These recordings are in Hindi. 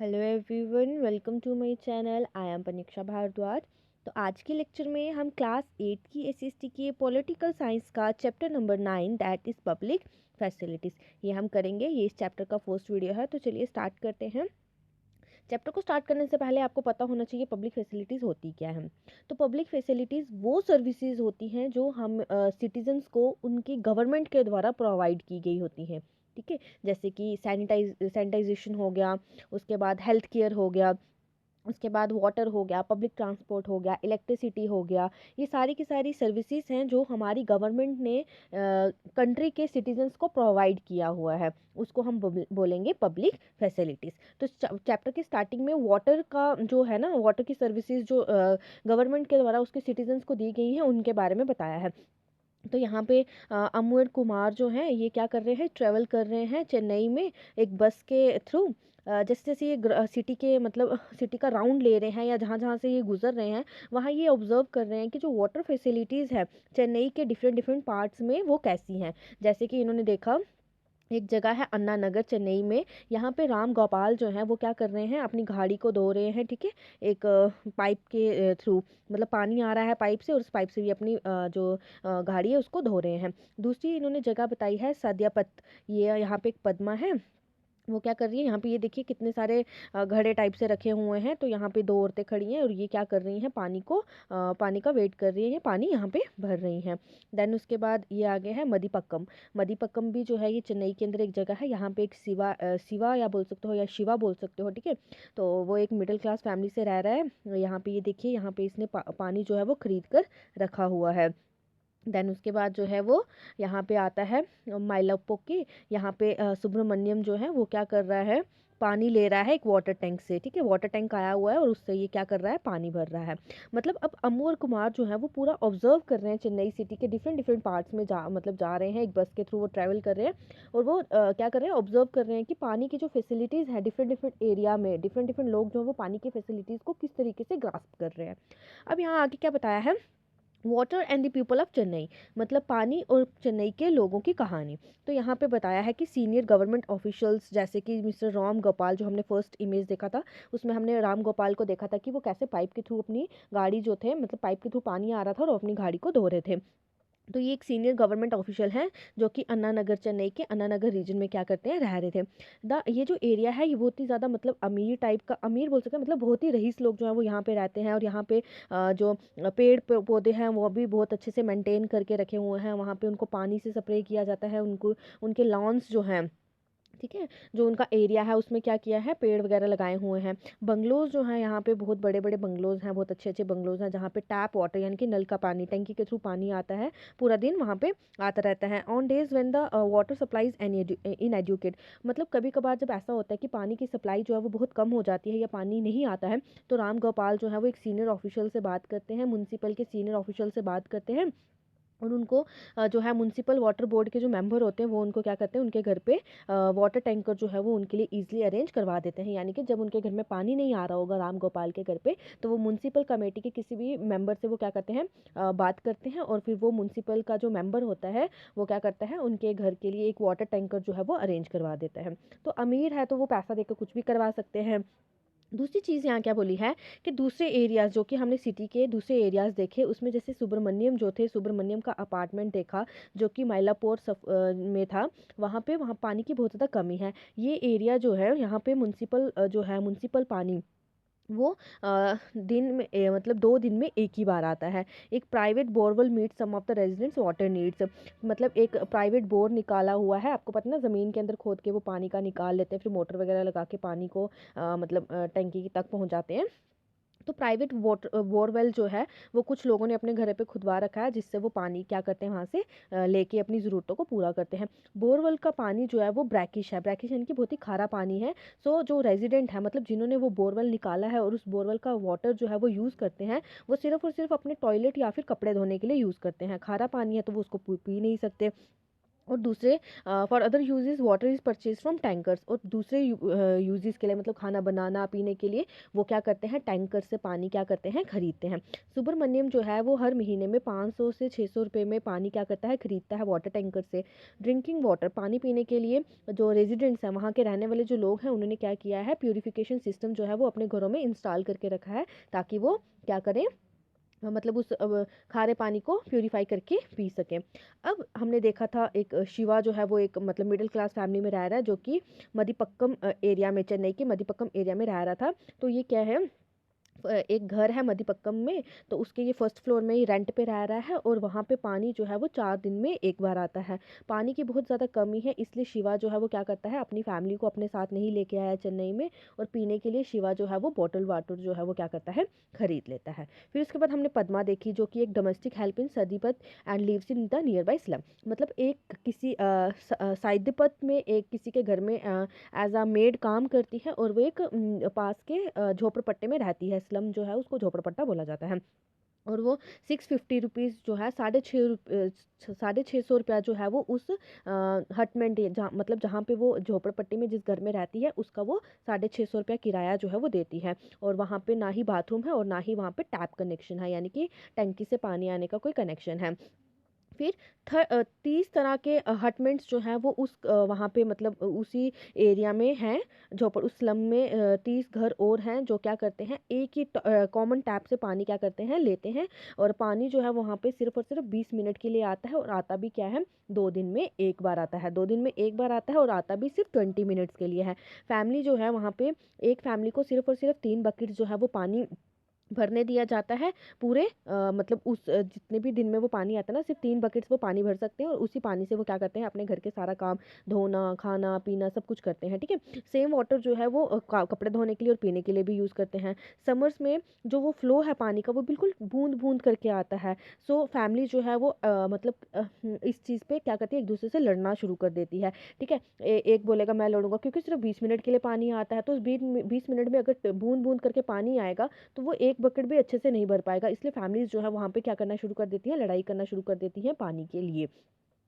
Hello everyone, welcome to my channel. I am Paniksha Bhardwaj. तो आज के लेक्चर में हम क्लास 8 की एसएसटी की पॉलिटिकल साइंस का chapter number 9 that is public facilities ये हम करेंगे। ये इस चैप्टर का फर्स्ट वीडियो है, तो चलिए स्टार्ट करते हैं। चैप्टर को स्टार्ट करने से पहले आपको पता होना चाहिए पब्लिक फैसिलिटीज़ होती क्या है। तो पब्लिक फैसिलिटीज़ वो सर्विसेज होती हैं जो हम सिटीजन्स को उनकी गवर्नमेंट के द्वारा प्रोवाइड की गई होती हैं। ठीक है, जैसे कि सैनिटाइजेशन हो गया, उसके बाद हेल्थ केयर हो गया, उसके बाद वाटर हो गया, पब्लिक ट्रांसपोर्ट हो गया, इलेक्ट्रिसिटी हो गया। ये सारी की सारी सर्विसेज हैं जो हमारी गवर्नमेंट ने कंट्री के सिटीजन्स को प्रोवाइड किया हुआ है, उसको हम बोलेंगे पब्लिक फैसिलिटीज़। तो चैप्टर की स्टार्टिंग में वाटर का जो है ना, वाटर की सर्विसेज जो गवर्नमेंट के द्वारा उसके सिटीजन्स को दी गई हैं उनके बारे में बताया है। तो यहाँ पे अमर कुमार जो हैं ये क्या कर रहे हैं, ट्रेवल कर रहे हैं चेन्नई में एक बस के थ्रू। जैसे जैसे ये सिटी के मतलब सिटी का राउंड ले रहे हैं या जहाँ जहाँ से ये गुजर रहे हैं, वहाँ ये ऑब्जर्व कर रहे हैं कि जो वाटर फैसिलिटीज़ है चेन्नई के डिफरेंट डिफरेंट पार्ट्स में वो कैसी हैं। जैसे कि इन्होंने देखा एक जगह है अन्ना नगर चेन्नई में, यहाँ पे राम गोपाल जो है वो क्या कर रहे हैं, अपनी गाड़ी को धो रहे हैं। ठीक है, एक पाइप के थ्रू, मतलब पानी आ रहा है पाइप से और उस पाइप से भी अपनी जो गाड़ी है उसको धो रहे हैं। दूसरी इन्होंने जगह बताई है सद्यापत, ये यहाँ पे एक पद्मा है, वो क्या कर रही है, यहाँ पे ये देखिए कितने सारे घड़े टाइप से रखे हुए हैं। तो यहाँ पे दो औरतें खड़ी हैं और ये क्या कर रही हैं, पानी का वेट कर रही हैं, पानी यहाँ पे भर रही हैं। देन उसके बाद ये आगे है मदीपक्कम। मदीपक्कम भी जो है ये चेन्नई के अंदर एक जगह है, यहाँ पे एक शिवा या बोल सकते हो या शिवा बोल सकते हो। ठीक है, तो वो एक मिडिल क्लास फैमिली से रह रहा है। यहाँ पे ये देखिए, यहाँ पे इसने पानी जो है वो खरीद कर रखा हुआ है। देन उसके बाद जो है वो यहाँ पे आता है माइलाप्पो के। यहाँ पे सुब्रमण्यम जो है वो क्या कर रहा है, पानी ले रहा है एक वाटर टैंक से। ठीक है, वाटर टैंक आया हुआ है और उससे ये क्या कर रहा है, पानी भर रहा है। मतलब अब अमू और कुमार जो है वो पूरा ऑब्जर्व कर रहे हैं चेन्नई सिटी के डिफरेंट डिफरेंट पार्ट्स में, जा रहे हैं एक बस के थ्रू, वो ट्रैवल कर रहे हैं और वो क्या कर रहे हैं, ऑब्जर्व कर रहे हैं कि पानी की जो फैसिलिटीज़ है डिफरेंट डिफरेंट एरिया में, डिफरेंट डिफरेंट लोग जो है वो पानी की फैसिलिटीज़ को किस तरीके से ग्रास्प कर रहे हैं। अब यहाँ आगे क्या बताया है, water and the people of Chennai, मतलब पानी और चेन्नई के लोगों की कहानी। तो यहाँ पे बताया है कि सीनियर गवर्नमेंट ऑफिशियल्स जैसे कि मिस्टर राम गोपाल, जो हमने फर्स्ट इमेज देखा था उसमें हमने राम गोपाल को देखा था कि वो कैसे पाइप के थ्रू अपनी गाड़ी जो थे, मतलब पाइप के थ्रू पानी आ रहा था और वो अपनी गाड़ी को धो रहे थे। तो ये एक सीनियर गवर्नमेंट ऑफिशियल हैं जो कि अन्ना नगर, चेन्नई के अन्ना नगर रीजन में क्या करते हैं, रह रहे थे। ये जो एरिया है ये बहुत ही ज़्यादा मतलब अमीर टाइप का, अमीर बोल सकते हैं, मतलब बहुत ही रईस लोग जो है वो यहाँ पे रहते हैं। और यहाँ पे जो पौधे हैं वो भी बहुत अच्छे से मेंटेन करके रखे हुए हैं। वहाँ पे उनको पानी से स्प्रे किया जाता है, उनको उनके लॉन्स जो हैं, ठीक है, जो उनका एरिया है उसमें क्या किया है, पेड़ वगैरह लगाए हुए हैं। बंगलोज जो हैं यहाँ पे बहुत बड़े बड़े बंगलोज हैं, बहुत अच्छे अच्छे बंगलोज हैं जहाँ पे टैप वाटर यानी कि नल का पानी टंकी के थ्रू पानी आता है, पूरा दिन वहाँ पे आता रहता है। On days when the water supplies inadequate, मतलब कभी कभार जब ऐसा होता है कि पानी की सप्लाई जो है वो बहुत कम हो जाती है या पानी नहीं आता है, तो राम गोपाल जो है वो एक सीनियर ऑफिशियल से बात करते हैं, म्यूनसिपल के सीनियर ऑफिशियल से बात करते हैं और उनको जो है म्यूनसिपल वाटर बोर्ड के जो मेंबर होते हैं वो उनको क्या करते हैं, उनके घर पे वाटर टैंकर जो है वो उनके लिए ईजिली अरेंज करवा देते हैं। यानी कि जब उनके घर में पानी नहीं आ रहा होगा राम गोपाल के घर पे, तो वो म्यूनसिपल कमेटी के किसी भी मेंबर से वो क्या करते हैं, बात करते हैं और फिर वो म्यूनसिपल का जो मेंबर होता है वो क्या करता है, उनके घर के लिए एक वाटर टैंकर जो है वो अरेंज करवा देता है। तो अमीर है तो वो पैसा देकर कुछ भी करवा सकते हैं। दूसरी चीज़ यहाँ क्या बोली है कि दूसरे एरियाज़ जो कि हमने सिटी के दूसरे एरियाज़ देखे, उसमें जैसे सुब्रमण्यम जो थे, सुब्रमण्यम का अपार्टमेंट देखा जो कि माइलापोर में था। वहाँ पानी की बहुत ज़्यादा कमी है। ये एरिया जो है यहाँ पे म्यूनसिपल जो है म्यूनसिपल पानी वो दिन में मतलब 2 दिन में एक ही बार आता है। एक private borewell meet some of the residents water needs, मतलब एक प्राइवेट बोर निकाला हुआ है, आपको पता है ना, ज़मीन के अंदर खोद के वो पानी का निकाल लेते हैं, फिर मोटर वगैरह लगा के पानी को मतलब टंकी तक पहुंचाते हैं। तो प्राइवेट वाटर बोरवेल जो है वो कुछ लोगों ने अपने घर पे खुदवा रखा है, जिससे वो पानी क्या करते हैं वहाँ से लेके अपनी ज़रूरतों को पूरा करते हैं। बोरवेल का पानी जो है वो ब्रैकिश है, ब्रैकिश यानी कि बहुत ही खारा पानी है। सो जो रेजिडेंट है, मतलब जिन्होंने वो बोरवेल निकाला है और उस बोरवेल का वाटर जो है वो यूज़ करते हैं, वो सिर्फ और सिर्फ अपने टॉयलेट या फिर कपड़े धोने के लिए यूज़ करते हैं। खारा पानी है तो वो उसको पी नहीं सकते। और दूसरे for other uses water is purchase from tankers, और दूसरे यूजेस के लिए मतलब खाना बनाना पीने के लिए वो क्या करते हैं, टैंकर से पानी क्या करते हैं, खरीदते हैं। सुब्रमण्यम जो है वो हर महीने में 500 से 600 रुपये में पानी क्या करता है, खरीदता है वाटर टैंकर से। ड्रिंकिंग वाटर, पानी पीने के लिए जो रेजिडेंट्स हैं, वहाँ के रहने वाले जो लोग हैं, उन्होंने क्या किया है, प्यूरिफिकेशन सिस्टम जो है वो अपने घरों में इंस्टॉल करके रखा है, ताकि वो क्या करें, मतलब उस खारे पानी को प्यूरिफाई करके पी सकें। अब हमने देखा था एक शिवा जो है वो एक मतलब मिडिल क्लास फैमिली में रह रहा है, जो कि मदिपक्कम एरिया में, चेन्नई के मदिपक्कम एरिया में रह रहा था। तो ये क्या है, एक घर है मदिपक्कम में, तो उसके ये फर्स्ट फ्लोर में ही रेंट पे रह रहा है, और वहाँ पे पानी जो है वो 4 दिन में एक बार आता है। पानी की बहुत ज़्यादा कमी है, इसलिए शिवा जो है वो क्या करता है, अपनी फैमिली को अपने साथ नहीं लेके आया चेन्नई में, और पीने के लिए शिवा जो है वो बॉटल वाटर जो है वो क्या करता है, खरीद लेता है। फिर उसके बाद हमने पद्मा देखी, जो कि एक डोमेस्टिक हेल्प इन सदीपत and lives in the nearby slum. मतलब एक किसी साइदपत में एक किसी के घर में एज अ मेड काम करती है, और वो एक पास के झोपड़पट्टे में रहती है। स्लम जो है उसको झोपड़पट्टा बोला जाता है। और वो 650 रुपीज़ जो है, 650 रुपया जो है वो उस हट में जहाँ मतलब जहाँ पे वो झोपड़पट्टी में जिस घर में रहती है, उसका वो 650 रुपया किराया जो है वो देती है। और वहाँ पे ना ही बाथरूम है और ना ही वहाँ पे टैप कनेक्शन है, यानी कि टंकी से पानी आने का कोई कनेक्शन है। फिर 30 तरह के हटमेंट्स जो हैं वो उस वहाँ पे मतलब उसी एरिया में हैं, झोपड़ उस स्लम में 30 घर और हैं, जो क्या करते हैं, एक ही कॉमन टैप से पानी क्या करते हैं, लेते हैं। और पानी जो है वहाँ पे सिर्फ और सिर्फ 20 मिनट के लिए आता है, और आता भी क्या है, 2 दिन में एक बार आता है। 2 दिन में एक बार आता है, और आता भी सिर्फ 20 मिनट्स के लिए है। फैमिली जो है वहाँ पे, एक फैमिली को सिर्फ और सिर्फ 3 बकेट जो है वो पानी भरने दिया जाता है। पूरे मतलब उस जितने भी दिन में वो पानी आता है ना, सिर्फ 3 बकेट्स वो पानी भर सकते हैं, और उसी पानी से वो क्या करते हैं, अपने घर के सारा काम, धोना, खाना पीना सब कुछ करते हैं। ठीक है, सेम वाटर जो है वो कपड़े धोने के लिए और पीने के लिए भी यूज़ करते हैं। समर्स में जो वो फ्लो है पानी का, वो बिल्कुल बूंद बूंद करके आता है। सो फैमिली जो है वो मतलब इस चीज़ पे क्या करती है, एक दूसरे से लड़ना शुरू कर देती है। ठीक है, एक बोलेगा मैं लड़ूंगा, क्योंकि सिर्फ 20 मिनट के लिए पानी आता है, तो उस 20 मिनट में अगर बूंद बूंद करके पानी आएगा, तो वो एक बकेट भी अच्छे से नहीं भर पाएगा। इसलिए फैमिलीज जो है वहाँ पे क्या करना शुरू कर देती हैं, लड़ाई करना शुरू कर देती हैं पानी के लिए।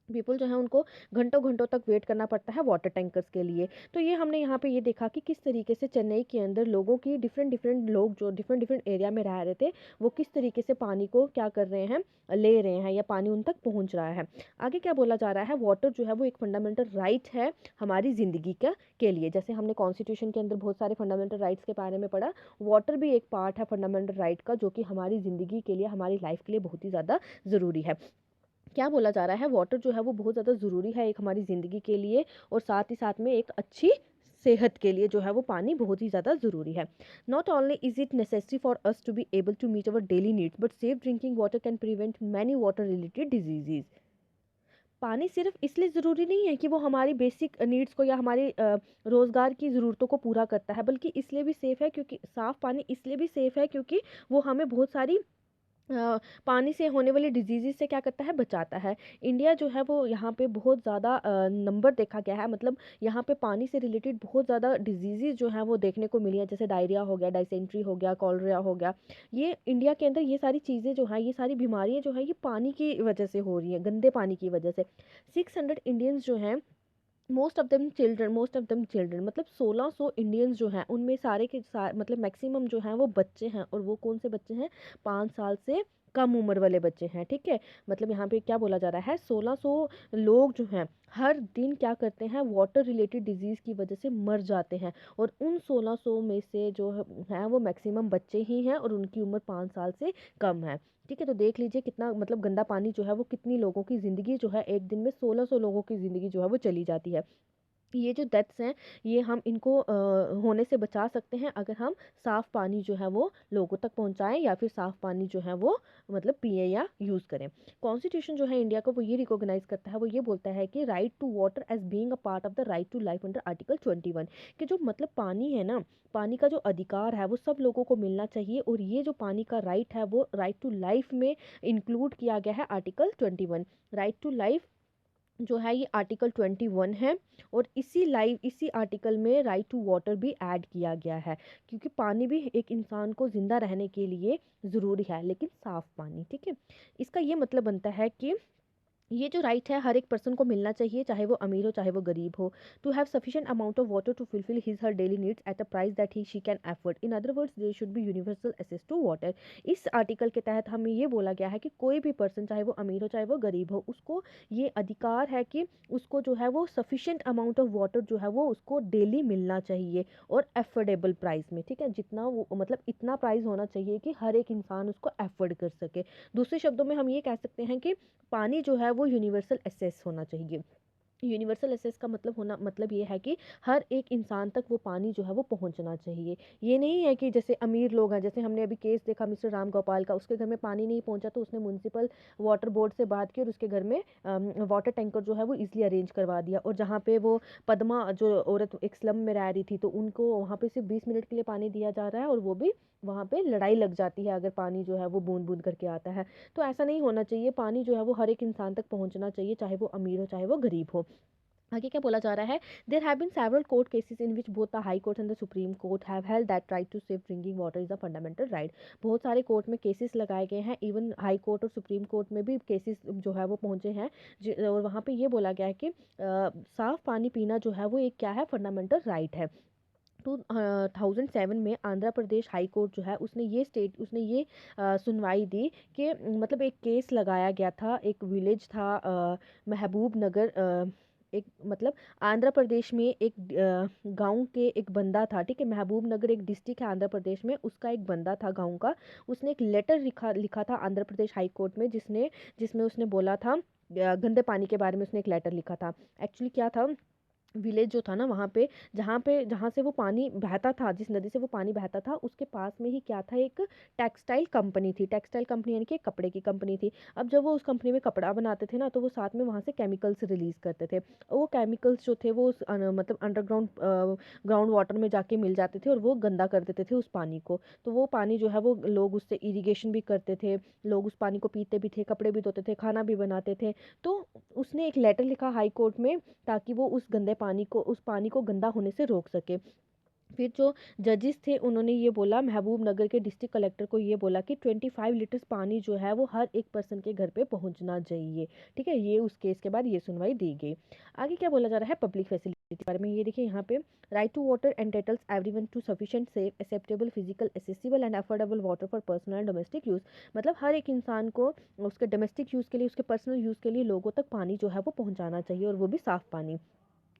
पीपल जो है उनको घंटों घंटों तक वेट करना पड़ता है वाटर टैंकर्स के लिए। तो ये हमने यहाँ पे ये देखा कि किस तरीके से चेन्नई के अंदर लोगों की डिफरेंट डिफरेंट लोग जो डिफरेंट डिफरेंट एरिया में रह रहे थे, वो किस तरीके से पानी को क्या कर रहे हैं, ले रहे हैं, या पानी उन तक पहुँच रहा है। आगे क्या बोला जा रहा है, वाटर जो है वो एक फंडामेंटल राइट है हमारी ज़िंदगी का के लिए। जैसे हमने कॉन्स्टिट्यूशन के अंदर बहुत सारे फंडामेंटल राइट्स के बारे में पढ़ा, वाटर भी एक पार्ट है फंडामेंटल राइट का, जो कि हमारी ज़िंदगी के लिए, हमारी लाइफ के लिए बहुत ही ज़्यादा ज़रूरी है। क्या बोला जा रहा है, वाटर जो है वो बहुत ज़्यादा ज़रूरी है एक हमारी ज़िंदगी के लिए, और साथ ही साथ में एक अच्छी सेहत के लिए जो है वो पानी बहुत ही ज़्यादा ज़रूरी है। Not only is it necessary for us to be able to meet our daily needs, but safe drinking water can prevent many water related diseases. पानी सिर्फ इसलिए ज़रूरी नहीं है कि वो हमारी बेसिक नीड्स को या हमारी रोज़गार की ज़रूरतों को पूरा करता है, बल्कि इसलिए भी सेफ़ है, क्योंकि साफ़ पानी इसलिए भी सेफ़ है क्योंकि वो हमें बहुत सारी पानी से होने वाली डिजीज़ से क्या करता है, बचाता है। इंडिया जो है वो यहाँ पे बहुत ज़्यादा नंबर देखा गया है, मतलब यहाँ पे पानी से रिलेटेड बहुत ज़्यादा डिजीज़ जो हैं वो देखने को मिली है, जैसे डायरिया हो गया, डाइसेंट्री हो गया, कॉलरा हो गया। ये इंडिया के अंदर ये सारी चीज़ें जो हैं, ये सारी बीमारियाँ जो हैं, ये पानी की वजह से हो रही हैं, गंदे पानी की वजह से। 600 इंडियंस जो हैं, मोस्ट ऑफ देम चिल्ड्रन मतलब 1600 इंडियंस जो हैं, उनमें सारे के मतलब मैक्सिमम जो हैं वो बच्चे हैं, और वो कौन से बच्चे हैं, 5 साल से कम उम्र वाले बच्चे हैं। ठीक है, मतलब यहाँ पे क्या बोला जा रहा है, 1600 लोग जो हैं हर दिन क्या करते हैं, वाटर रिलेटेड डिजीज़ की वजह से मर जाते हैं, और उन 1600 में से जो हैं वो मैक्सिमम बच्चे ही हैं, और उनकी उम्र 5 साल से कम है। ठीक है, तो देख लीजिए कितना मतलब गंदा पानी जो है वो कितनी लोगों की ज़िंदगी जो है, एक दिन में 1600 लोगों की ज़िंदगी जो है वो चली जाती है। ये जो डेथ्स हैं, ये हम इनको होने से बचा सकते हैं अगर हम साफ़ पानी जो है वो लोगों तक पहुंचाएं, या फिर साफ़ पानी जो है वो मतलब पिए या यूज़ करें। कॉन्स्टिट्यूशन जो है इंडिया का, वो ये रिकॉग्नाइज करता है, वो ये बोलता है कि right to water as being a part of the right to life under article 21, कि जो मतलब पानी है ना, पानी का जो अधिकार है वो सब लोगों को मिलना चाहिए, और ये जो पानी का राइट है वो राइट टू लाइफ में इंक्लूड किया गया है आर्टिकल 21। राइट टू लाइफ जो है ये आर्टिकल 21 है, और इसी आर्टिकल में राइट टू वाटर भी ऐड किया गया है, क्योंकि पानी भी एक इंसान को ज़िंदा रहने के लिए ज़रूरी है, लेकिन साफ़ पानी। ठीक है, इसका ये मतलब बनता है कि ये जो राइट है हर एक पर्सन को मिलना चाहिए, चाहे वो अमीर हो चाहे वो गरीब हो। To have sufficient amount of water to fulfil his her daily needs at a price that he she can afford. In other words there should be universal access to water. इस आर्टिकल के तहत हमें ये बोला गया है कि कोई भी पर्सन, चाहे वो अमीर हो चाहे वो गरीब हो, उसको ये अधिकार है कि उसको जो है वो सफिशिएंट अमाउंट ऑफ वाटर जो है वो उसको डेली मिलना चाहिए, और अफोर्डेबल प्राइस में। ठीक है, जितना वो मतलब इतना प्राइस होना चाहिए कि हर एक इंसान उसको अफोर्ड कर सके। दूसरे शब्दों में हम ये कह सकते हैं कि पानी जो है वो यूनिवर्सल एसेस होना चाहिए। यूनिवर्सल एसेस का मतलब ये है कि हर एक इंसान तक वो पानी जो है वो पहुंचना चाहिए। ये नहीं है कि जैसे अमीर लोग हैं, जैसे हमने अभी केस देखा मिस्टर राम गोपाल का, उसके घर में पानी नहीं पहुंचा तो उसने म्यूनसिपल वाटर बोर्ड से बात की और उसके घर में वाटर टैंकर जो है वो इजीली अरेंज करवा दिया। और जहाँ पे वो पद्मा जो औरत एक स्लम में रह रही थी, तो उनको वहाँ पे सिर्फ 20 मिनट के लिए पानी दिया जा रहा है, और वो भी वहाँ पे लड़ाई लग जाती है अगर पानी जो है वो बूंद बूंद करके आता है। तो ऐसा नहीं होना चाहिए, पानी जो है वो हर एक इंसान तक पहुंचना चाहिए, चाहे वो अमीर हो चाहे वो गरीब हो। आगे क्या बोला जा रहा है, there have been several court cases in which both the high court and the supreme court have held that right to safe drinking water is a fundamental right. बहुत सारे कोर्ट में केसेस लगाए गए हैं, इवन हाई कोर्ट और सुप्रीम कोर्ट में भी केसेस जो है वो पहुंचे हैं, और वहाँ पे ये बोला गया है कि साफ पानी पीना जो है वो एक क्या है, फंडामेंटल राइट है। 2007 में आंध्र प्रदेश हाई कोर्ट जो है उसने ये सुनवाई दी कि मतलब एक केस लगाया गया था, एक विलेज था महबूब नगर, एक मतलब आंध्र प्रदेश में एक गांव के एक बंदा था। ठीक है, महबूब नगर एक डिस्ट्रिक्ट है आंध्र प्रदेश में, उसका एक बंदा था गांव का। उसने एक लेटर लिखा था आंध्र प्रदेश हाई कोर्ट में, जिसमें उसने बोला था गंदे पानी के बारे में उसने एक लेटर लिखा था। एक्चुअली क्या था, विलेज जो था ना वहाँ पे जहाँ से वो पानी बहता था, जिस नदी से वो पानी बहता था, उसके पास में ही क्या था, एक टेक्सटाइल कंपनी थी। टेक्सटाइल कंपनी यानी कि एक कपड़े की कंपनी थी। अब जब वो उस कंपनी में कपड़ा बनाते थे ना, तो वो साथ में वहाँ से केमिकल्स रिलीज करते थे, और वो केमिकल्स जो थे वो मतलब अंडरग्राउंड ग्राउंड वाटर में जाके मिल जाते थे, और वो गंदा कर देते थे उस पानी को। तो वो पानी जो है वो लोग उससे इरिगेशन भी करते थे, लोग उस पानी को पीते भी थे, कपड़े भी धोते थे, खाना भी बनाते थे। तो उसने एक लेटर लिखा हाई कोर्ट में, ताकि वो उस पानी को गंदा होने से रोक सके। फिर जो जजेस थे उन्होंने ये बोला, महबूब नगर के डिस्ट्रिक्ट कलेक्टर को ये बोला कि 25 लीटर्स पानी जो है वो हर एक पर्सन के घर पे पहुंचना चाहिए। ठीक है, ये उस केस के बाद ये सुनवाई दी गई। आगे क्या बोला जा रहा है, पब्लिक फैसिलिटी के बारे में। ये देखिए यहाँ पे, right to water entitles everyone to sufficient safe acceptable physical accessible and affordable water for personal and domestic use. मतलब हर एक इंसान को उसके डोमेस्टिक यूज़ के लिए, उसके पर्सनल यूज़ के लिए लोगों तक पानी जो है वो पहुंचाना चाहिए, और वो भी साफ़ पानी।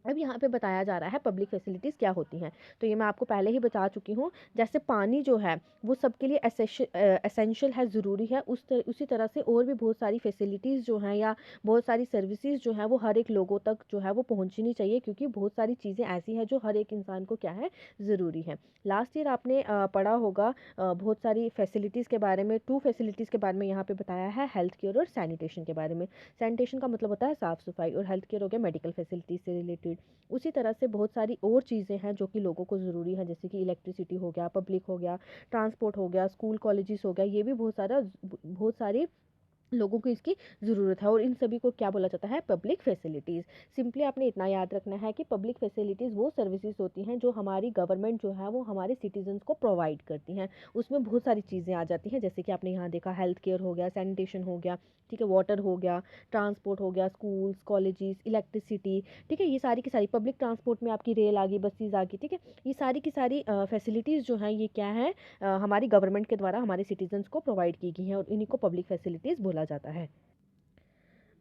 अब यहाँ पे बताया जा रहा है पब्लिक फैसिलिटीज़ क्या होती हैं। तो ये मैं आपको पहले ही बता चुकी हूँ। जैसे पानी जो है वो सबके लिए एसेंशियल है, ज़रूरी है, उसी तरह से और भी बहुत सारी फैसिलिटीज़ जो हैं या बहुत सारी सर्विसेज जो हैं वो हर एक लोगों तक जो है वो पहुँचनी चाहिए, क्योंकि बहुत सारी चीज़ें ऐसी हैं जो हर एक इंसान को क्या है, ज़रूरी है। लास्ट ईयर आपने पढ़ा होगा बहुत सारी फैसिलिटीज़ के बारे में, 2 फैसिलिटीज़ के बारे में यहाँ पे बताया है, हेल्थ केयर और सैनिटेशन के बारे में। सैनिटेशन का मतलब होता है साफ़ सफाई, और हेल्थ केयर हो गया मेडिकल फैसिलिटीज़ से रिलेटेड। उसी तरह से बहुत सारी और चीज़ें हैं जो कि लोगों को ज़रूरी है, जैसे कि इलेक्ट्रिसिटी हो गया, पब्लिक हो गया, ट्रांसपोर्ट हो गया, स्कूल कॉलेजेस हो गया, ये भी बहुत सारी लोगों को इसकी ज़रूरत है, और इन सभी को क्या बोला जाता है, पब्लिक फैसिलिटीज़। सिंपली आपने इतना याद रखना है कि पब्लिक फैसिलिटीज़ वो सर्विसेज होती हैं जो हमारी गवर्नमेंट जो है वो हमारे सिटीजन्स को प्रोवाइड करती हैं। उसमें बहुत सारी चीज़ें आ जाती हैं, जैसे कि आपने यहाँ देखा, हेल्थ केयर हो गया, सैनिटेशन हो गया, ठीक है, वाटर हो गया, ट्रांसपोर्ट हो गया, स्कूल्स कॉलेजेस, इलेक्ट्रिसिटी। ठीक है, ये सारी की सारी पब्लिक ट्रांसपोर्ट में आपकी रेल आ गई, बसेज आ गई। ठीक है, ये सारी की सारी फैसिलिटीज़ जो हैं ये क्या है, हमारी गवर्नमेंट के द्वारा हमारे सिटीजन्स को प्रोवाइड की गई हैं, और इन्हीं को पब्लिक फैसिलिटीज़ बोला जाता है।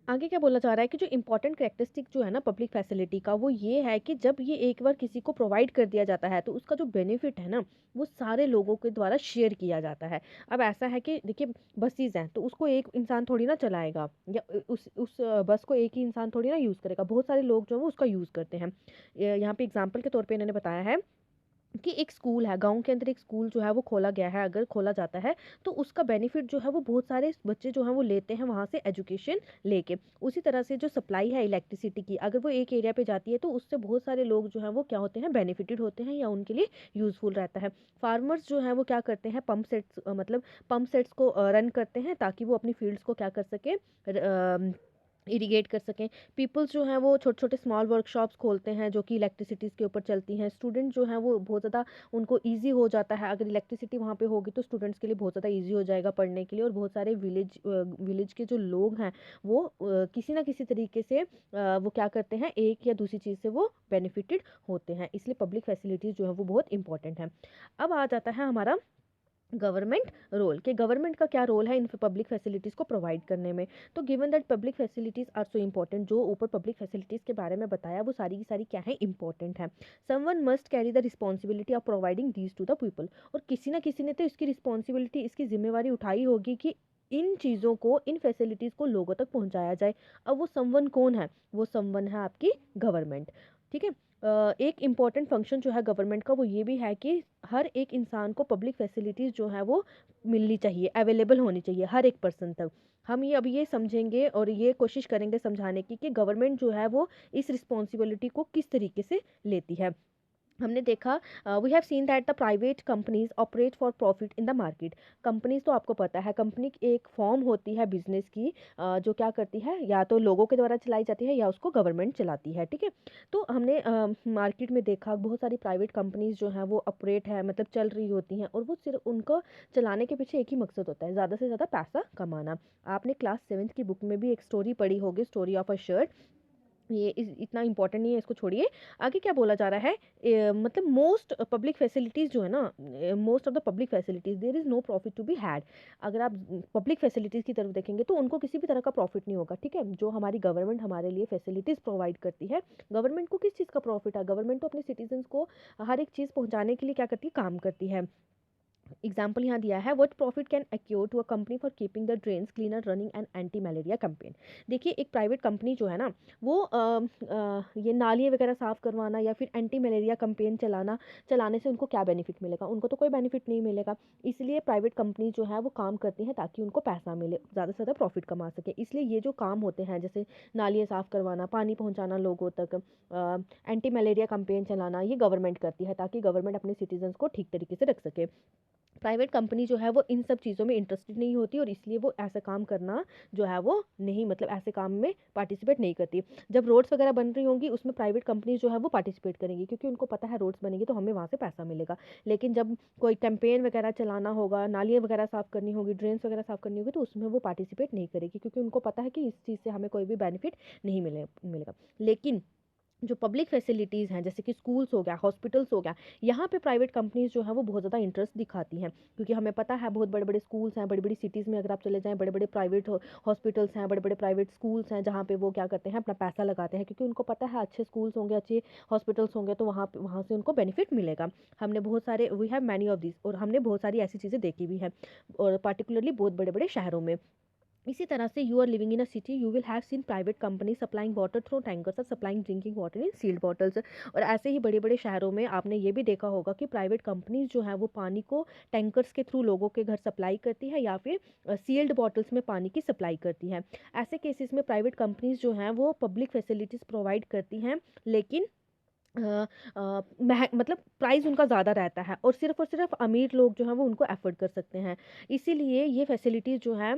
आगे क्या बोला जा रहा है कि जो इंपॉर्टेंट कैरेक्टरिस्टिक जो है ना पब्लिक फैसिलिटी का, वो ये है कि जब ये एक बार किसी को प्रोवाइड कर दिया जाता है तो उसका जो बेनिफिट है ना, वो सारे लोगों के द्वारा शेयर किया जाता है। अब ऐसा है कि देखिए, बसेज हैं तो उसको एक इंसान थोड़ी ना चलाएगा, या उस बस को एक ही इंसान थोड़ी ना यूज़ करेगा, बहुत सारे लोग जो है वो उसका यूज़ करते हैं। यहाँ पे एग्जाम्पल के तौर पे इन्होंने बताया है कि एक स्कूल है, गाँव के अंदर एक स्कूल जो है वो खोला गया है, अगर खोला जाता है तो उसका बेनिफिट जो है वो बहुत सारे बच्चे जो हैं वो लेते हैं वहाँ से एजुकेशन लेके। उसी तरह से जो सप्लाई है इलेक्ट्रिसिटी की, अगर वो एक एरिया पे जाती है तो उससे बहुत सारे लोग जो हैं वो क्या होते हैं, बेनिफिटेड होते हैं, या उनके लिए यूज़फुल रहता है। फार्मर्स जो हैं वो क्या करते हैं, पंप सेट्स को रन करते हैं, ताकि वो अपनी फील्ड्स को क्या कर सके, इरिगेट कर सकें। पीपल्स जो हैं वो छोटे-छोटे स्मॉल वर्कशॉप्स खोलते हैं जो कि इलेक्ट्रिसिटीज़ के ऊपर चलती हैं। स्टूडेंट जो हैं वो बहुत ज़्यादा उनको ईज़ी हो जाता है, अगर इलेक्ट्रिसिटी वहाँ पे होगी तो स्टूडेंट्स के लिए बहुत ज़्यादा ईज़ी हो जाएगा पढ़ने के लिए। और बहुत सारे विलेज के जो लोग हैं वो किसी न किसी तरीके से वो क्या करते हैं, एक या दूसरी चीज़ से वो बेनिफिटेड होते हैं। इसलिए पब्लिक फैसिलिटीज़ जो है वो बहुत इंपॉर्टेंट हैं। अब आ जाता है हमारा गवर्नमेंट रोल, कि गवर्नमेंट का क्या रोल है इन पब्लिक फैसिलिटीज़ को प्रोवाइड करने में। तो given that public facilities are so important, जो ऊपर पब्लिक फैसिलिटीज़ के बारे में बताया वो सारी की सारी क्या है, इंपॉर्टेंट है। Someone must carry the responsibility of providing these two the people. और किसी ना किसी ने तो इसकी रिस्पॉन्सिबिलिटी, इसकी जिम्मेवारी उठाई होगी कि इन चीज़ों को, इन फैसिलिटीज़ को लोगों तक पहुंचाया जाए। अब वो समवन कौन है, वो समवन है आपकी गवर्नमेंट। ठीक है। एक इम्पॉर्टेंट फंक्शन जो है गवर्नमेंट का वो ये भी है कि हर एक इंसान को पब्लिक फैसिलिटीज़ जो है वो मिलनी चाहिए, अवेलेबल होनी चाहिए हर एक पर्सन तक। हम ये अभी ये समझेंगे और ये कोशिश करेंगे समझाने की कि गवर्नमेंट जो है वो इस रिस्पॉन्सिबिलिटी को किस तरीके से लेती है। हमने देखा, we have seen that the private companies operate for profit in the market. Companies तो आपको पता है, कंपनी एक फॉर्म होती है बिजनेस की, जो क्या करती है, या तो लोगों के द्वारा चलाई जाती है या उसको गवर्नमेंट चलाती है। ठीक है। तो हमने मार्केट में देखा बहुत सारी प्राइवेट कंपनीज जो हैं वो ऑपरेट है, मतलब चल रही होती हैं, और वो सिर्फ उनको चलाने के पीछे एक ही मकसद होता है, ज़्यादा से ज़्यादा पैसा कमाना। आपने क्लास 7th की बुक में भी एक स्टोरी पढ़ी होगी, स्टोरी ऑफ अ शर्ट। ये इतना इंपॉर्टेंट नहीं है, इसको छोड़िए। आगे क्या बोला जा रहा है, मतलब मोस्ट पब्लिक फैसिलिटीज़ जो है ना, most of the public facilities there is no profit to be had. अगर आप पब्लिक फैसिलिटीज़ की तरफ देखेंगे तो उनको किसी भी तरह का प्रॉफिट नहीं होगा। ठीक है। जो हमारी गवर्नमेंट हमारे लिए फैसिलिटीज़ प्रोवाइड करती है, गवर्नमेंट को किस चीज़ का प्रॉफिट है, गवर्नमेंट तो अपने सिटीजन्स को हर एक चीज़ पहुंचाने के लिए क्या करती है, काम करती है। एग्जाम्पल यहाँ दिया है, what profit can accrue to a company for keeping the drains cleaner running and anti malaria campaign. देखिए, एक प्राइवेट कंपनी जो है ना वो ये नालियाँ वगैरह साफ़ करवाना या फिर एंटी मलेरिया कैंपेन चलाने से उनको क्या बेनिफिट मिलेगा, उनको तो कोई बेनिफिट नहीं मिलेगा। इसलिए प्राइवेट कंपनी जो है वो काम करती हैं ताकि उनको पैसा मिले, ज़्यादा से ज़्यादा प्रॉफिट कमा सके। इसलिए ये जो काम होते हैं, जैसे नालियाँ साफ़ करवाना, पानी पहुँचाना लोगों तक, एंटी मलेरिया कैंपेन चलाना, ये गवर्नमेंट करती है ताकि गवर्नमेंट अपने सिटीजन्स को ठीक तरीके से रख सके। प्राइवेट कंपनी जो है वो इन सब चीज़ों में इंटरेस्टेड नहीं होती, और इसलिए वो ऐसा काम करना जो है वो नहीं, मतलब ऐसे काम में पार्टिसिपेट नहीं करती। जब रोड्स वगैरह बन रही होंगी उसमें प्राइवेट कंपनी जो है वो पार्टिसिपेट करेंगी, क्योंकि उनको पता है रोड्स बनेंगी तो हमें वहाँ से पैसा मिलेगा। लेकिन जब कोई कैंपेन वगैरह चलाना होगा, नालियाँ वगैरह साफ़ करनी होगी, ड्रेन्स वगैरह साफ़ करनी होगी, तो उसमें वो पार्टिसिपेट नहीं करेगी, क्योंकि उनको पता है कि इस चीज़ से हमें कोई भी बेनिफिट नहीं मिलेगा। लेकिन जो पब्लिक फैसिलिटीज़ हैं, जैसे कि स्कूल्स हो गया, हॉस्पिटल्स हो गया, यहाँ पे प्राइवेट कंपनीज़ जो है वो बहुत ज़्यादा इंटरेस्ट दिखाती हैं, क्योंकि हमें पता है बहुत बड़े-बड़े स्कूल्स हैं, बड़ी-बड़ी सिटीज़ में अगर आप चले जाएँ, बड़े-बड़े प्राइवेट हॉस्पिटल्स हैं, बड़े-बड़े प्राइवेट स्कूल्स हैं, जहाँ पे वो क्या करते हैं, अपना पैसा लगाते हैं, क्योंकि उनको पता है अच्छे स्कूल्स होंगे, अच्छे हॉस्पिटल्स होंगे तो वहाँ से उनको बेनिफिट मिलेगा। हमने बहुत सारे, we have many of this, और हमने बहुत सारी ऐसी चीज़ें देखी भी हैं, और पार्टिकुलरली बहुत बड़े-बड़े शहरों में। इसी तरह से you are living in a city, you will have seen private company supplying water through tankers और supplying drinking water in sealed bottles. और ऐसे ही बड़े बड़े शहरों में आपने ये भी देखा होगा कि प्राइवेट कंपनीज जो है वो पानी को टैंकर्स के थ्रू लोगों के घर सप्लाई करती है, या फिर सील्ड बॉटल्स में पानी की सप्लाई करती है। ऐसे केसेस में प्राइवेट कंपनीज जो हैं वो पब्लिक फैसिलिटीज़ प्रोवाइड करती हैं, लेकिन मतलब प्राइस उनका ज़्यादा रहता है, और सिर्फ अमीर लोग जो हैं वो उनको अफोर्ड कर सकते हैं। इसीलिए ये फैसिलिटीज़ जो है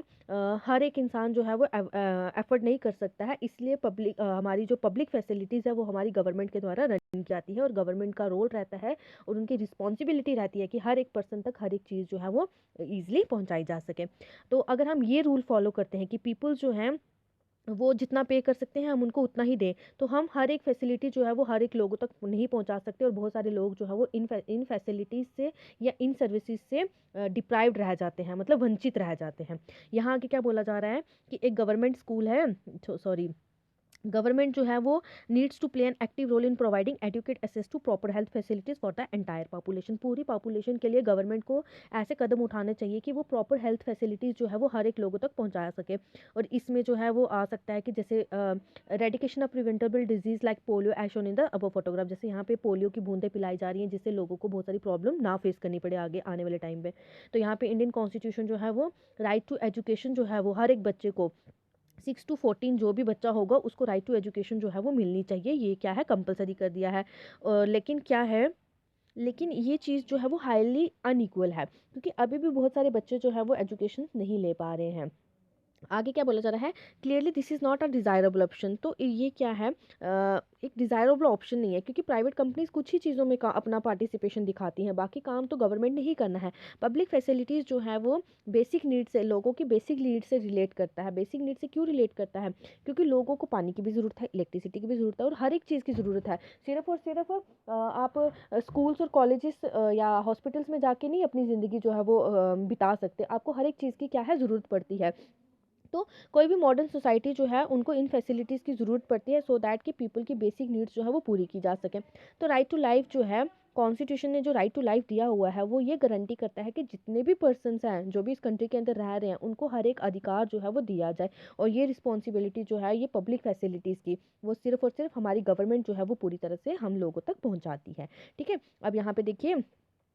हर एक इंसान जो है वो अफोर्ड नहीं कर सकता है। इसलिए हमारी जो पब्लिक फैसिलिटीज़ है वो हमारी गवर्नमेंट के द्वारा रन की जाती है, और गवर्नमेंट का रोल रहता है और उनकी रिस्पॉन्सिबिलिटी रहती है कि हर एक पर्सन तक हर एक चीज़ जो है वो ईज़िली पहुँचाई जा सके। तो अगर हम ये रूल फॉलो करते हैं कि पीपल जो हैं वो जितना पे कर सकते हैं हम उनको उतना ही दें, तो हम हर एक फैसिलिटी जो है वो हर एक लोगों तक नहीं पहुंचा सकते, और बहुत सारे लोग जो है वो इन फैसिलिटीज़ से या इन सर्विसेज से डिप्राइव्ड रह जाते हैं, मतलब वंचित रह जाते हैं। यहाँ आगे क्या बोला जा रहा है कि एक गवर्नमेंट स्कूल है, सॉरी, गवर्नमेंट जो है वो needs to play an active role in providing adequate access to proper health facilities for the entire population. पूरी पॉपुलेशन के लिए गवर्नमेंट को ऐसे कदम उठाने चाहिए कि वो प्रॉपर हेल्थ फैसिलिटीज़ जो है वो हर एक लोगों तक पहुंचा सके। और इसमें जो है वो आ सकता है कि जैसे eradication of preventable disease like polio as shown in the above photograph. जैसे यहाँ पे पोलियो की बूंदें पिलाई जा रही हैं, जिससे लोगों को बहुत सारी प्रॉब्लम ना फेस करनी पड़े आगे आने वाले टाइम पे। तो यहाँ पे इंडियन कॉन्स्टिट्यूशन जो है वो राइट टू एजुकेशन जो है वो हर एक बच्चे को 6 to 14 जो भी बच्चा होगा उसको राइट टू एजुकेशन जो है वो मिलनी चाहिए, ये क्या है, कंपलसरी कर दिया है। लेकिन क्या है, लेकिन ये चीज़ जो है वो हाईली अनइक्वल है, क्योंकि अभी भी बहुत सारे बच्चे जो है वो एजुकेशन नहीं ले पा रहे हैं। आगे क्या बोला जा रहा है, clearly this is not a desirable option. तो ये क्या है, एक डिज़ायरेबल ऑप्शन नहीं है, क्योंकि प्राइवेट कंपनीज कुछ ही चीज़ों में अपना पार्टिसिपेशन दिखाती हैं, बाकी काम तो गवर्नमेंट ने ही करना है। पब्लिक फैसिलिटीज़ जो है वो बेसिक नीड से, लोगों की बेसिक नीड से रिलेट करता है। बेसिक नीड से क्यों रिलेट करता है, क्योंकि लोगों को पानी की भी ज़रूरत है, इलेक्ट्रिसिटी की भी ज़रूरत है, और हर एक चीज़ की ज़रूरत है। सिर्फ और सिर्फ आप स्कूल्स और कॉलेजेस या हॉस्पिटल्स में जाके नहीं अपनी ज़िंदगी जो है वो बिता सकते। आपको हर एक चीज़ की क्या है, ज़रूरत पड़ती है। तो कोई भी मॉडर्न सोसाइटी जो है उनको इन फैसिलिटीज़ की ज़रूरत पड़ती है, सो दैट कि पीपल की बेसिक नीड्स जो है वो पूरी की जा सके। तो राइट टू लाइफ जो है, कॉन्स्टिट्यूशन ने जो राइट टू लाइफ दिया हुआ है वो ये गारंटी करता है कि जितने भी पर्सन्स हैं जो भी इस कंट्री के अंदर रह रहे हैं उनको हर एक अधिकार जो है वो दिया जाए। और ये रिस्पॉन्सिबिलिटी जो है ये पब्लिक फैसिलिटीज़ की, वो सिर्फ और सिर्फ हमारी गवर्नमेंट जो है वो पूरी तरह से हम लोगों तक पहुँचाती है। ठीक है, अब यहाँ पे देखिए,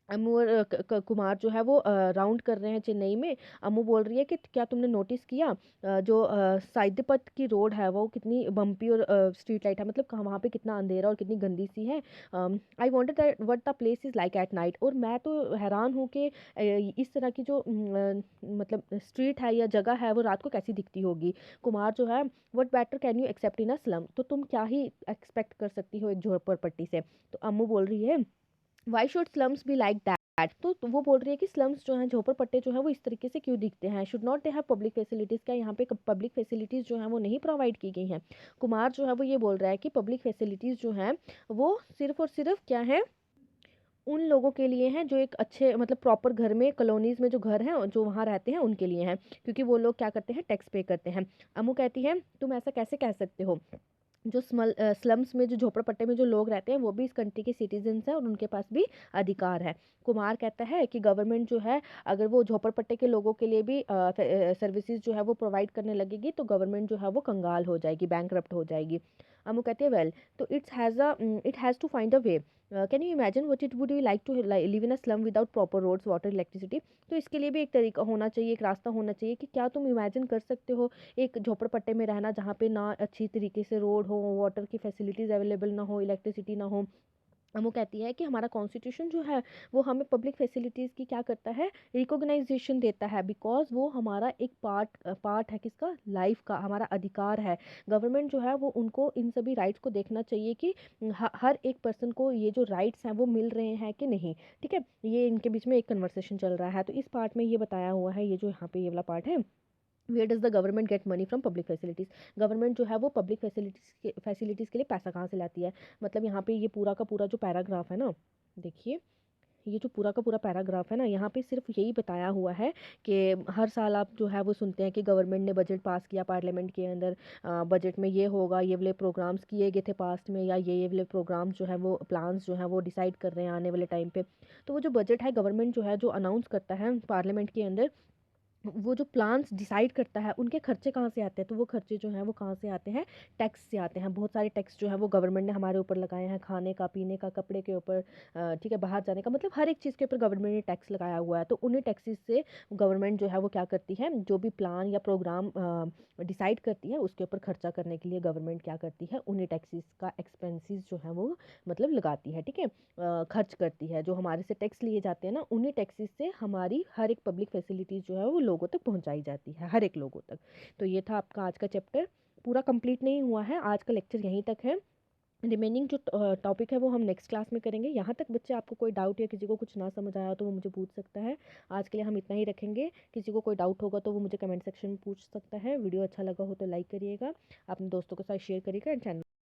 अम्मू और कुमार जो है वो राउंड कर रहे हैं चेन्नई में। अम्मू बोल रही है कि क्या तुमने नोटिस किया, जो साइद्यपथ की रोड है वो कितनी बम्पी और स्ट्रीट लाइट है, मतलब वहाँ पे कितना अंधेरा और कितनी गंदी सी है। I wanted that what the place is like at night. और मैं तो हैरान हूँ कि इस तरह की जो मतलब स्ट्रीट है या जगह है वो रात को कैसी दिखती होगी। कुमार जो है, what better can you accept in a slum, तो तुम क्या ही एक्सपेक्ट कर सकती हो एक झोपड़पट्टी से। तो अम्मू बोल रही है, why should slums be like that. तो वो बोल रही है कि स्लम्स जो हैं, झोपड़पट्टे जो हैं वो इस तरीके से क्यों दिखते हैं, should not they have public facilities, क्या यहाँ पे पब्लिक फैसिलिटीज़ जो हैं वो नहीं प्रोवाइड की गई हैं। कुमार जो है वो ये बोल रहा है कि पब्लिक फैसिलिटीज़ जो हैं वो सिर्फ और सिर्फ क्या है, उन लोगों के लिए हैं जो एक अच्छे मतलब प्रॉपर घर में, कॉलोनीज़ में जो घर हैं जो वहाँ रहते हैं उनके लिए हैं, क्योंकि वो लोग क्या करते हैं, टैक्स पे करते हैं। अमू कहती है, तुम ऐसा कैसे कह सकते हो, जो स्लम्स में, जो झोपड़पट्टे में जो लोग रहते हैं वो भी इस कंट्री के सिटीजन्स हैं और उनके पास भी अधिकार है। कुमार कहता है कि गवर्नमेंट जो है, अगर वो झोपड़पट्टे के लोगों के लिए भी सर्विसेज जो है वो प्रोवाइड करने लगेगी तो गवर्नमेंट जो है वो कंगाल हो जाएगी, बैंकरप्ट हो जाएगी। अमू कहते हैं, वेल, तो it has to find a way. Can you imagine what it would you like to live in a slum without proper roads, water, electricity. तो इसके लिए भी एक तरीका होना चाहिए, एक रास्ता होना चाहिए कि क्या तुम इमेजिन कर सकते हो एक झोपड़पट्टे में रहना जहाँ पे ना अच्छी तरीके से रोड हो, वाटर की फैसिलिटीज़ अवेलेबल ना हो, इलेक्ट्रिसिटी ना हो। वो कहती है कि हमारा कॉन्स्टिट्यूशन जो है वो हमें पब्लिक फैसिलिटीज़ की क्या करता है, रिकॉग्नाइजेशन देता है, बिकॉज वो हमारा एक पार्ट है, किसका, लाइफ का, हमारा अधिकार है। गवर्नमेंट जो है वो उनको इन सभी राइट्स को देखना चाहिए कि हर एक पर्सन को ये जो राइट्स हैं वो मिल रहे हैं कि नहीं। ठीक है, ये इनके बीच में एक कन्वर्सेशन चल रहा है। तो इस पार्ट में ये बताया हुआ है, ये जो यहाँ पे ये वाला पार्ट है, where does the government get money from public facilities. Government जो है वो पब्लिक फैसिलिटीज़ के लिए पैसा कहाँ से लाती है। मतलब यहाँ पे ये पूरा का पूरा जो पैराग्राफ है ना, देखिए, ये जो पूरा का पूरा पैराग्राफ है ना, यहाँ पे सिर्फ यही बताया हुआ है कि हर साल आप जो है वो सुनते हैं कि गवर्नमेंट ने बजट पास किया पार्लियामेंट के अंदर, बजट में ये होगा, ये वाले प्रोग्राम्स किए गए थे पास्ट में, या ये वाले प्रोग्राम्स जो है वो प्लान्स जो है वो डिसाइड कर रहे हैं आने वाले टाइम पे। तो वो जो बजट है गवर्नमेंट जो है जो अनाउंस करता है पार्लियामेंट के अंदर, वो जो प्लान्स डिसाइड करता है उनके खर्चे कहाँ से आते हैं, तो वो खर्चे जो हैं वो कहाँ से आते हैं, टैक्स से आते हैं। बहुत सारे टैक्स जो है वो गवर्नमेंट ने हमारे ऊपर लगाए हैं, खाने का, पीने का, कपड़े के ऊपर, ठीक है, बाहर जाने का, मतलब हर एक चीज़ के ऊपर गवर्नमेंट ने टैक्स लगाया हुआ है। तो उन्हीं टैक्सेस से गवर्नमेंट जो है वो क्या करती है, जो भी प्लान या प्रोग्राम डिसाइड करती है उसके ऊपर खर्चा करने के लिए गवर्नमेंट क्या करती है, उन्हीं टैक्सेस का एक्सपेंसेस जो है वो मतलब लगाती है। ठीक है, खर्च करती है, जो हमारे से टैक्स लिए जाते हैं ना, उन्हीं टैक्सेस से हमारी हर एक पब्लिक फैसिलिटीज़ जो है वो लोगों तक पहुंचाई जाती है, हर एक लोगों तक। तो ये था आपका आज का चैप्टर, पूरा कंप्लीट नहीं हुआ है, आज का लेक्चर यहीं तक है। रिमेनिंग जो टॉपिक है वो हम नेक्स्ट क्लास में करेंगे। यहाँ तक बच्चे आपको कोई डाउट या किसी को कुछ ना समझ आया तो वो मुझे पूछ सकता है। आज के लिए हम इतना ही रखेंगे, किसी को कोई डाउट होगा तो वो मुझे कमेंट सेक्शन में पूछ सकता है। वीडियो अच्छा लगा हो तो लाइक करिएगा, अपने दोस्तों के साथ शेयर करिएगा एंड चैनल